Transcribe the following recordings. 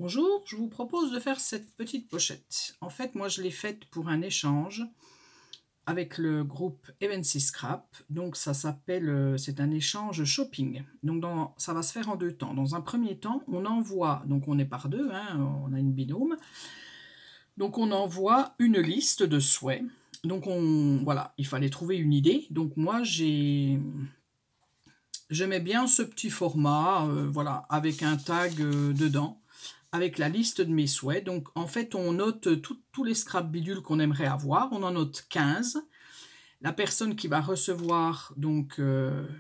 Bonjour, je vous propose de faire cette petite pochette. En fait, moi, je l'ai faite pour un échange avec le groupe Evency Scrap. Donc, ça s'appelle, c'est un échange shopping. Donc, ça va se faire en deux temps. Dans un premier temps, on envoie, donc on est par deux, hein, on a une binôme. Donc, on envoie une liste de souhaits. Donc, voilà, il fallait trouver une idée. Donc, moi, j'aimais bien ce petit format, voilà, avec un tag dedans, avec la liste de mes souhaits. Donc, en fait, on note tous les scrap bidules qu'on aimerait avoir. On en note 15. La personne qui va recevoir donc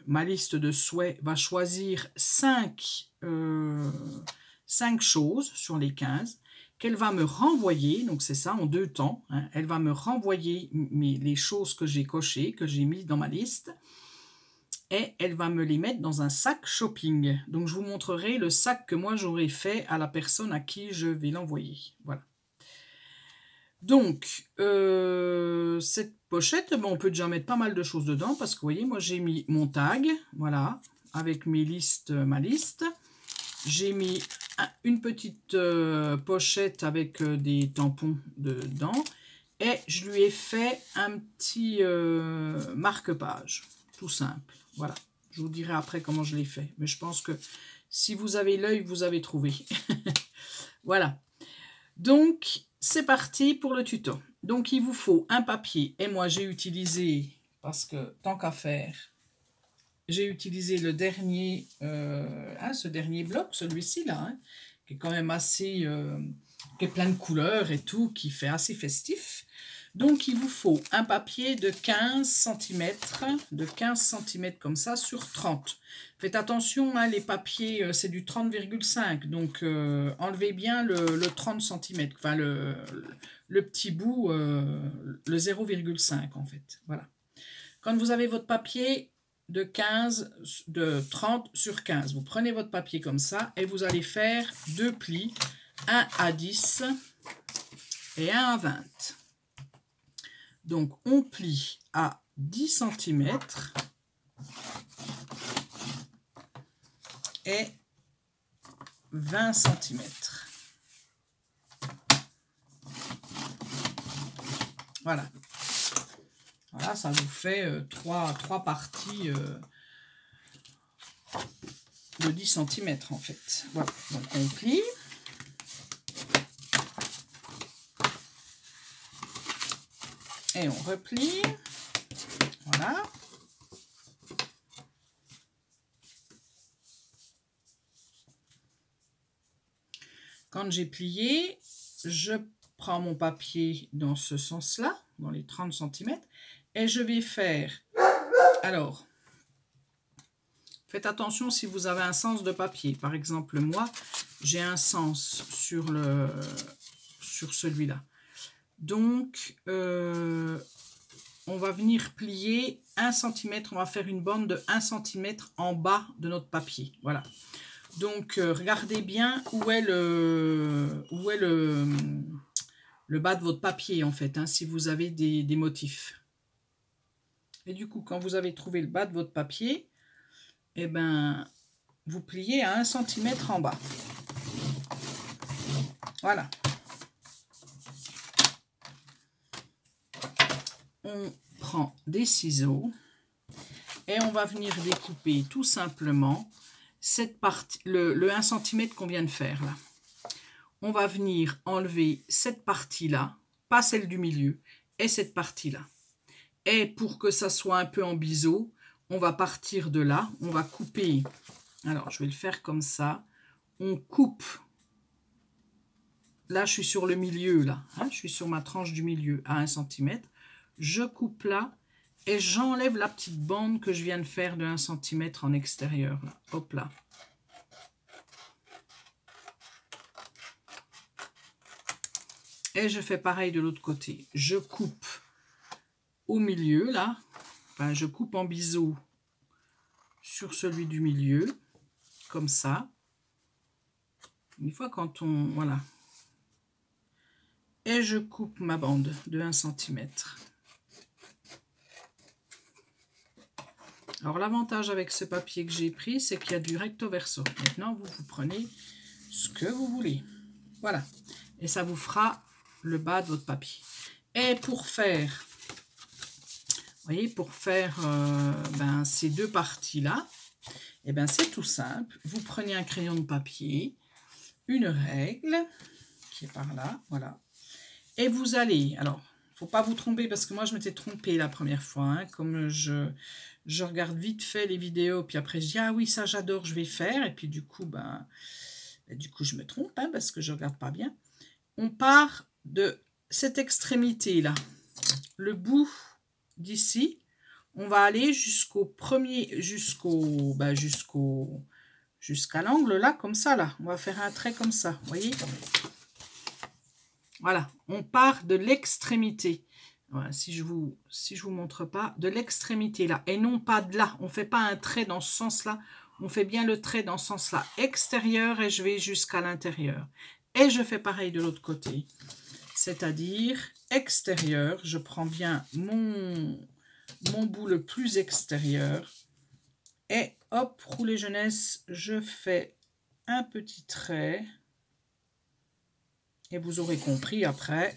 ma liste de souhaits va choisir 5 choses sur les 15 qu'elle va me renvoyer. Donc, c'est ça, en deux temps, hein. Elle va me renvoyer les choses que j'ai cochées, que j'ai mises dans ma liste. Et elle va me les mettre dans un sac shopping. Donc, je vous montrerai le sac que moi, j'aurais fait à la personne à qui je vais l'envoyer. Voilà. Donc, cette pochette, on peut déjà mettre pas mal de choses dedans parce que, vous voyez, moi, j'ai mis mon tag, voilà, avec mes listes, ma liste. J'ai mis une petite pochette avec des tampons dedans. Et je lui ai fait un petit marque-page, tout simple. Voilà, je vous dirai après comment je l'ai fait. Mais je pense que si vous avez l'œil, vous avez trouvé. Voilà. Donc, c'est parti pour le tuto. Donc, il vous faut un papier. Et moi, j'ai utilisé, parce que tant qu'à faire, j'ai utilisé le dernier, ce dernier bloc, celui-ci là, hein, qui est quand même assez, qui est plein de couleurs et tout, qui fait assez festif. Donc, il vous faut un papier de 15 cm, comme ça, sur 30. Faites attention, hein, les papiers, c'est du 30,5. Donc, enlevez bien le 30 cm, enfin le petit bout, le 0,5 en fait. Voilà. Quand vous avez votre papier de 30 sur 15, vous prenez votre papier comme ça et vous allez faire deux plis, un à 10 et un à 20. Donc, on plie à 10 cm et 20 cm. Voilà. Voilà, ça vous fait trois parties de 10 cm en fait. Voilà, donc on plie. Et on replie. Voilà. Quand j'ai plié, je prends mon papier dans ce sens-là, dans les 30 cm, et je vais faire... Alors, faites attention si vous avez un sens de papier. Par exemple, moi, j'ai un sens sur celui-là. Donc, on va venir plier 1 cm, on va faire une bande de 1 cm en bas de notre papier. Voilà. Donc, regardez bien où est le bas de votre papier, en fait, hein, si vous avez des motifs. Et du coup, quand vous avez trouvé le bas de votre papier, eh ben, vous pliez à 1 cm en bas. Voilà. On prend des ciseaux et on va venir découper tout simplement cette partie, le 1 cm qu'on vient de faire là. On va venir enlever cette partie-là, pas celle du milieu, et cette partie-là. Et pour que ça soit un peu en biseau, on va partir de là, on va couper. Alors, je vais le faire comme ça. On coupe. Là, je suis sur le milieu, là. Hein, je suis sur ma tranche du milieu à 1 cm. Je coupe là et j'enlève la petite bande que je viens de faire de 1 cm en extérieur. Là. Hop là. Et je fais pareil de l'autre côté. Je coupe au milieu, là. Enfin, je coupe en biseau sur celui du milieu, comme ça. Une fois quand on... Voilà. Et je coupe ma bande de 1 cm. Alors, l'avantage avec ce papier que j'ai pris, c'est qu'il y a du recto verso. Maintenant, vous prenez ce que vous voulez. Voilà. Et ça vous fera le bas de votre papier. Et pour faire, vous voyez, pour faire ces deux parties-là, et ben c'est tout simple. Vous prenez un crayon de papier, une règle qui est par là, voilà. Et vous allez, alors, il ne faut pas vous tromper parce que moi je m'étais trompée la première fois, hein, comme je regarde vite fait les vidéos, puis après je dis ah oui ça j'adore, je vais faire, et puis du coup je me trompe hein, parce que je regarde pas bien. On part de cette extrémité là, le bout d'ici, on va aller jusqu'au premier, jusqu'à l'angle là, comme ça là. On va faire un trait comme ça, vous voyez? Voilà, on part de l'extrémité. Voilà, si je vous montre pas, de l'extrémité là, et non pas de là. On fait pas un trait dans ce sens-là. On fait bien le trait dans ce sens-là, extérieur, et je vais jusqu'à l'intérieur. Et je fais pareil de l'autre côté. C'est-à-dire extérieur, je prends bien mon bout le plus extérieur. Et hop, roulé jeunesse, je fais un petit trait. Et vous aurez compris après,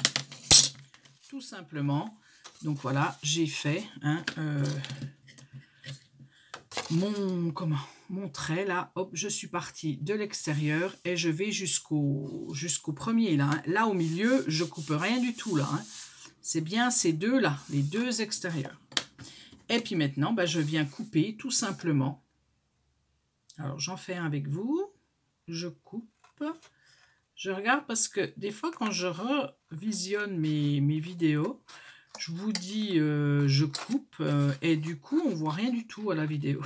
tout simplement. Donc voilà, j'ai fait mon trait là. Hop, je suis partie de l'extérieur et je vais jusqu'au premier là. Hein. Là au milieu, je coupe rien du tout là. Hein. C'est bien ces deux là, les deux extérieurs. Et puis maintenant, je viens couper tout simplement. Alors j'en fais un avec vous. Je coupe. Je regarde parce que des fois quand je revisionne mes vidéos, je vous dis je coupe et du coup on voit rien du tout à la vidéo.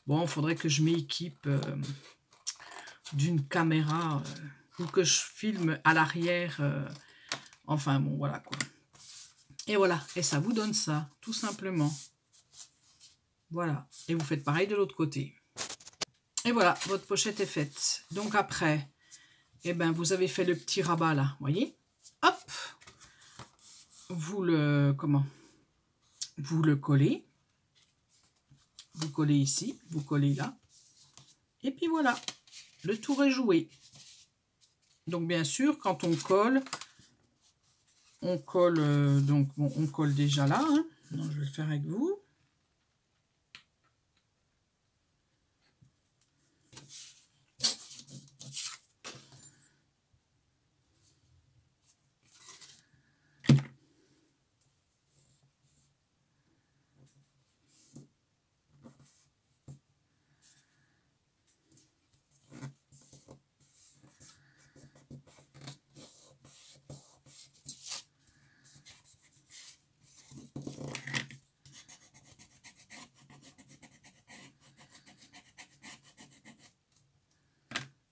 Bon, il faudrait que je m'équipe d'une caméra ou que je filme à l'arrière. Enfin bon, voilà quoi. Et voilà, et ça vous donne ça, tout simplement. Voilà, et vous faites pareil de l'autre côté. Et voilà, votre pochette est faite. Donc après, eh ben, vous avez fait le petit rabat là, voyez? Hop, vous le collez. Vous collez ici, vous collez là. Et puis voilà, le tour est joué. Donc bien sûr, quand on colle on colle déjà là. Hein. Non, je vais le faire avec vous.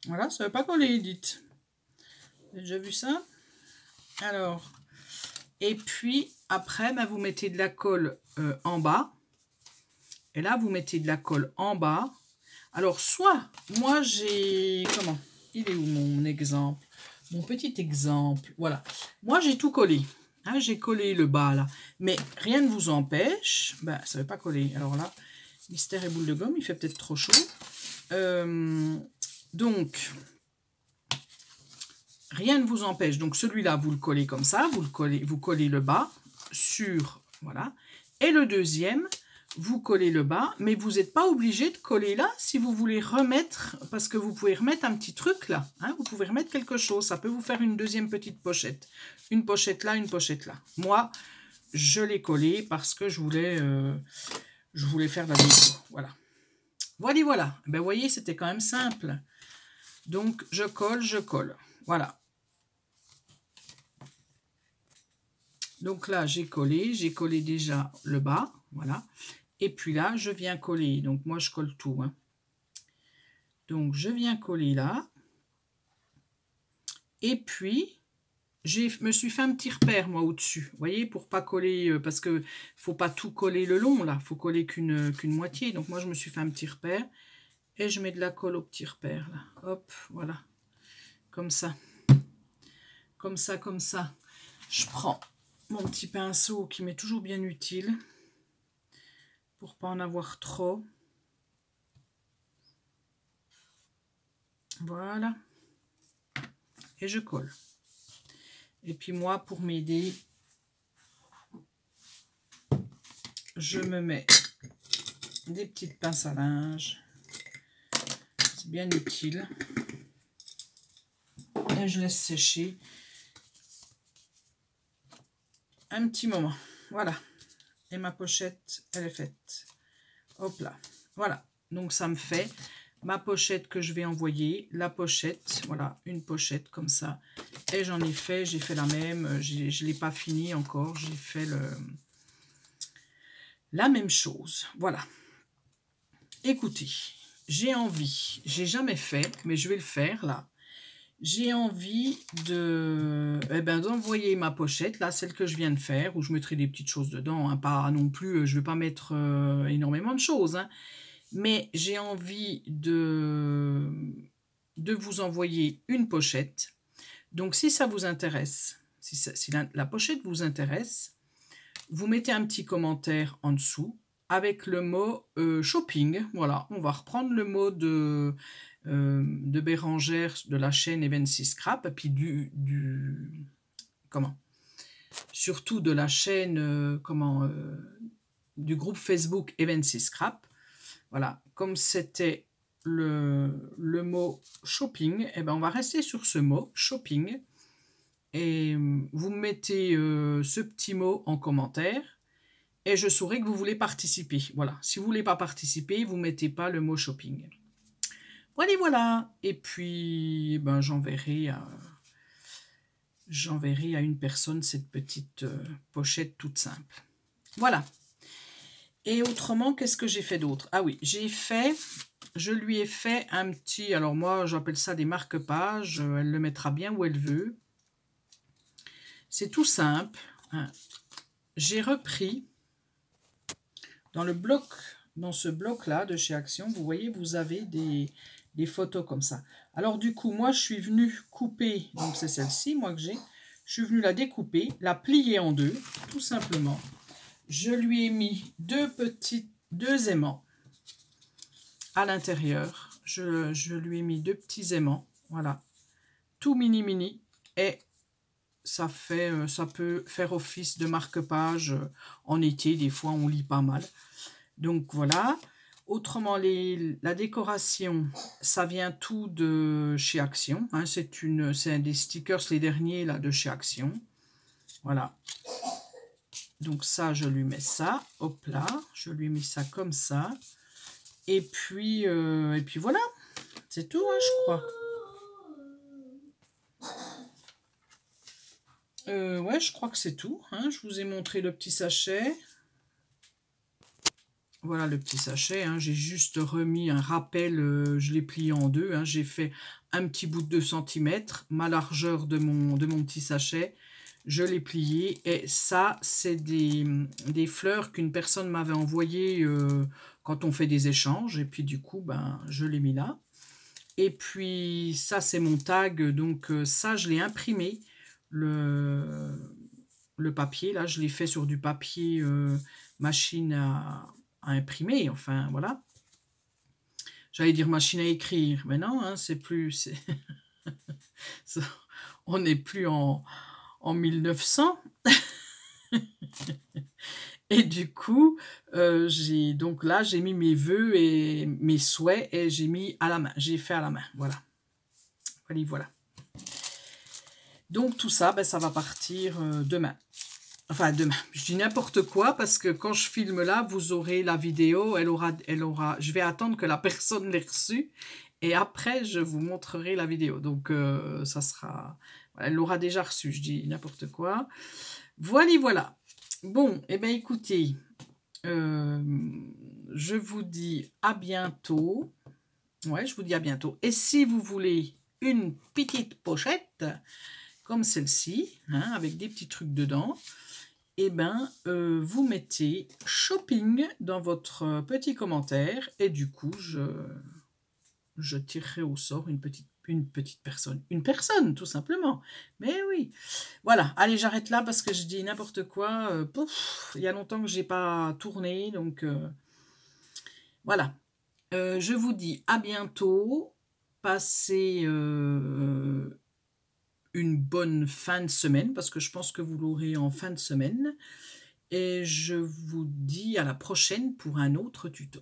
Voilà, ça ne veut pas coller, dites. Vous avez déjà vu ça? Alors, et puis après, vous mettez de la colle en bas. Et là, vous mettez de la colle en bas. Alors, soit, moi, j'ai... Comment? Il est où mon exemple? Mon petit exemple. Voilà. Moi, j'ai tout collé. Hein, j'ai collé le bas, là. Mais rien ne vous empêche... ça ne veut pas coller. Alors là, mystère et boule de gomme, il fait peut-être trop chaud. Donc, rien ne vous empêche. Donc, celui-là, vous le collez comme ça. Vous collez le bas sur... Voilà. Et le deuxième... Vous collez le bas, mais vous n'êtes pas obligé de coller là si vous voulez remettre, parce que vous pouvez remettre un petit truc là. Hein, vous pouvez remettre quelque chose, ça peut vous faire une deuxième petite pochette. Une pochette là, une pochette là. Moi, je l'ai collé parce que je voulais faire la vidéo. Voilà. Voilà. Ben, vous voyez, c'était quand même simple. Donc, je colle. Voilà. Donc là, j'ai collé déjà le bas. Voilà. Et puis là, je viens coller. Donc, moi, je colle tout. Hein. Donc, je viens coller là. Et puis, je me suis fait un petit repère, moi, au-dessus. Vous voyez, pour pas coller, parce que ne faut pas tout coller le long, là. Il faut coller qu'une moitié. Donc, moi, je me suis fait un petit repère. Et je mets de la colle au petit repère, là. Hop, voilà. Comme ça. Comme ça, comme ça. Je prends mon petit pinceau qui m'est toujours bien utile. Pour pas en avoir trop. Voilà. et je colle. Et puis moi, pour m'aider, je me mets des petites pinces à linge. C'est bien utile. Et je laisse sécher un petit moment. Voilà. Et ma pochette, elle est faite. Hop là. Voilà. Donc ça me fait ma pochette que je vais envoyer. La pochette. Voilà. Une pochette comme ça. Et j'en ai fait. J'ai fait la même. Je ne l'ai pas fini encore. J'ai fait la même chose. Voilà. Écoutez. J'ai envie. J'ai jamais fait. Mais je vais le faire là. J'ai envie de, d'envoyer ma pochette, là, celle que je viens de faire, où je mettrai des petites choses dedans, hein, pas non plus, je ne vais pas mettre énormément de choses, hein, mais j'ai envie de vous envoyer une pochette. Donc, si ça vous intéresse, si la pochette vous intéresse, vous mettez un petit commentaire en dessous avec le mot shopping. Voilà, on va reprendre le mot de Bérangère de la chaîne Evency Scrap, et puis surtout de la chaîne du groupe Facebook Evency Scrap. Voilà, comme c'était le mot shopping, et ben on va rester sur ce mot shopping, et vous mettez ce petit mot en commentaire et je saurai que vous voulez participer. Voilà, si vous voulez pas participer, vous mettez pas le mot shopping. Voilà, voilà. Et puis, ben, j'enverrai à une personne cette petite pochette toute simple. Voilà. Et autrement, qu'est-ce que j'ai fait d'autre? Ah oui, je lui ai fait un petit, alors moi, j'appelle ça des marque-pages. Elle le mettra bien où elle veut. C'est tout simple. Hein. J'ai repris dans ce bloc-là de chez Action, vous voyez, vous avez des photos comme ça. Alors du coup, moi, je suis venue couper, donc c'est celle-ci, moi que j'ai. Je suis venue la découper, la plier en deux, tout simplement. Je lui ai mis deux aimants à l'intérieur. Je lui ai mis deux petits aimants, voilà, tout mini, et ça peut faire office de marque-page en été. Des fois, on lit pas mal. Donc voilà. Autrement, la décoration, ça vient tout de chez Action. Hein, c'est des stickers, les derniers là de chez Action. Voilà. Donc ça, je lui mets ça. Hop là. Je lui mets ça comme ça. Et puis voilà. C'est tout, hein, je crois. Ouais, je crois que c'est tout. Hein. Je vous ai montré le petit sachet. Voilà le petit sachet. Hein. J'ai juste remis un rappel. Je l'ai plié en deux. Hein. J'ai fait un petit bout de 2 cm. Ma largeur de mon petit sachet. Je l'ai plié. Et ça, c'est des fleurs qu'une personne m'avait envoyées quand on fait des échanges. Et puis du coup, ben, je l'ai mis là. Et puis ça, c'est mon tag. Donc ça, je l'ai imprimé. Le papier, là, je l'ai fait sur du papier machine à imprimer, enfin, voilà. J'allais dire machine à écrire, mais non, hein, c'est plus... on n'est plus en 1900. Et du coup, donc là, j'ai mis mes vœux et mes souhaits et j'ai mis à la main. J'ai fait à la main, voilà. Voilà. Donc tout ça, ben, ça va partir demain. Enfin, demain. Je dis n'importe quoi parce que quand je filme là, vous aurez la vidéo. Elle aura. Je vais attendre que la personne l'ait reçue et après, je vous montrerai la vidéo. Donc, ça sera... Elle l'aura déjà reçue. Je dis n'importe quoi. Voilà. Bon, eh bien, écoutez, je vous dis à bientôt. Ouais, je vous dis à bientôt. Et si vous voulez une petite pochette comme celle-ci, hein, avec des petits trucs dedans, eh ben, vous mettez shopping dans votre petit commentaire et du coup, je tirerai au sort une petite personne. Une personne, tout simplement. Mais oui. Voilà. Allez, j'arrête là parce que je dis n'importe quoi. Il y a longtemps que j'ai pas tourné, donc voilà. Je vous dis à bientôt. Passez une bonne fin de semaine, parce que je pense que vous l'aurez en fin de semaine. Et je vous dis à la prochaine pour un autre tuto.